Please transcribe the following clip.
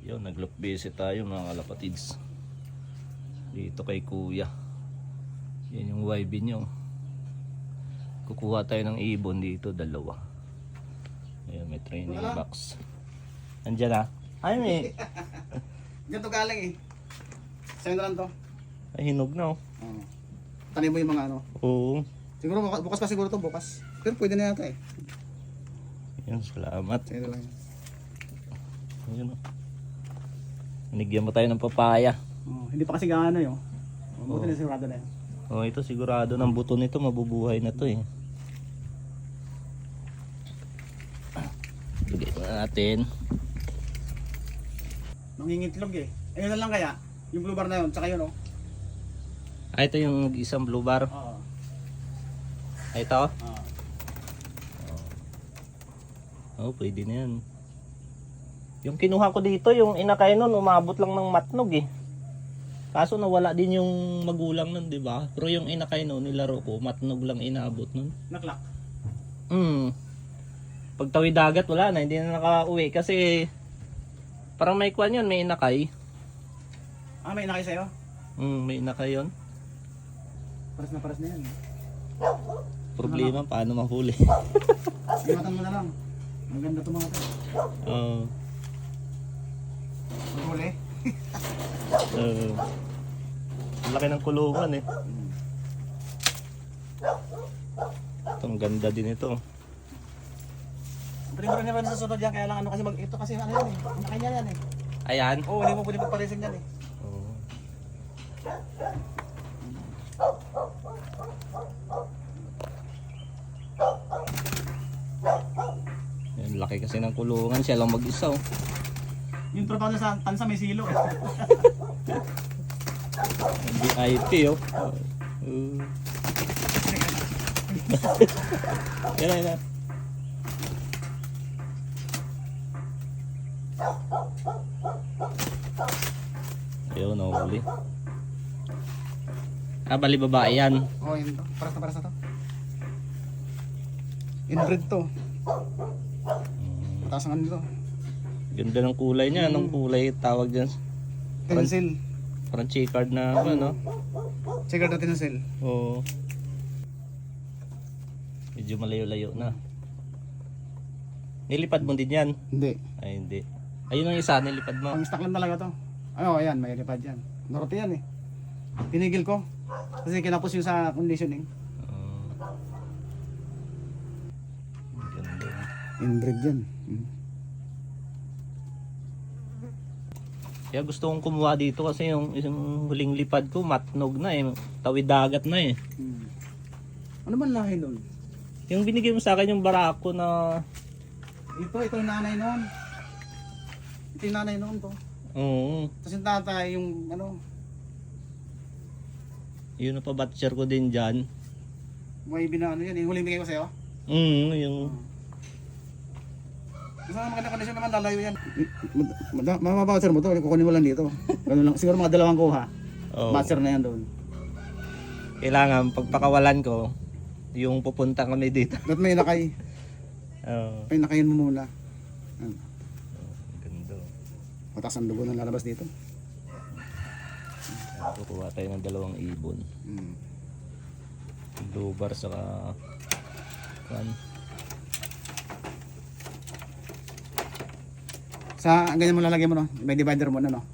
Yun, nag-loop visit tayo mga kalapatids. Dito kay kuya. Yan yung YB nyo. Kukuha tayo ng ibon dito, dalawa. Ayan, may training box. Andyan na. Ayun eh. Diyan to galing eh. Sa'yo na lang to. Ay, hinog na oh. Tanim mo yung mga ano. Oo. Siguro bukas pa siguro to, bukas. Pero pwede na yata eh. Yan, salamat. Sa'yo na lang. Ayun oh. Binigyan mo tayo ng papaya. Hindi pa kasi gaano yun. Buti na sigurado na yun. Oh, ito sigurado ng buto nito mabubuhay na to eh. Bigay na natin. Nangingitlog eh. Ayun na lang kaya. Yung blue bar na yun, tsaka yun oh. Ah, ito yung isang blue bar. Oo. Ah, ito? Oo. Oh, pwede na yan. Yung kinuha ko dito, yung inakay nun, umabot lang ng matnog eh. Kaso nawala din yung magulang nun, di ba? Pero yung inakay nun, nilaro ko, matnog lang inabot nun. Naklak. Pagtawid dagat, wala na, hindi na nakauwi kasi parang may kwan yun, may inakay. Ah, may inakay sa'yo? May inakay yun. Paras na yan. Problema, paano mahuli? Ingatan mo na lang. Ang ganda itong mga to. Huli. Laki ng kulungan eh. Itong ganda din ito. Pero hindi naman sa sunod yan, kaya lang ano kasi ito kasi ano yan eh. Inakay niya yan eh. Ayan. Oo, hindi mo pwede magparesin yan eh. Oh. Yan, laki kasi ng kulungan, siya lang mag-isa oh. Yung trabaho niya sa tansa may silo eh. VIP oh. Yan na. Ayun, nahuli. Ah, bali babae yan. Oo, yun to. Paras na to. Inbred to. Mataas ang ano dito. Ganda ng kulay niya. Anong kulay tawag dyan? Tinsel. Parang checkered na ano. Checker na tinsel. Oo. Medyo malayo-layo na. Nilipad mo din yan? Hindi. Ay, hindi. Ayun ang isa, nilipad mo. Pang stock lang talaga to. Ano, ayan, may lipad yan. Norte yan eh. Pinigil ko. Kasi kinapos yung sa conditioning. Ganda. Inbred yan. Kaya gusto kong kumuha dito kasi yung huling lipad ko matnog na eh. Tawid dagat na eh. Ano man lahi nun? Yung binigay mo sa akin yung barako na... Ito yung nanay noon. Ito yung nanay noon to. Oo. Tapos yung tatay, yung ano, Yun na pa batcher ko din dyan. may binano yan. Yung huling bigay ko sa'yo. Yung... Gusto nga maganda kondisyon naman, lalayo yan. Mababatcher mo to, kukunin mo lang dito. Ganun lang. Siguro mga dalawang kuha. Oh. Batcher na yan doon. Kailangan pagpakawalan ko, yung pupunta kami dito. Dapat may nakay. Oo. May nakayin mo muna. Ganda. Mataas ang dugo na lalabas dito. Kukuha tayo ng dalawang ibon. Blue bar saka... Kan. Sa ganyan mo lalagay mo no, may divider mo na no.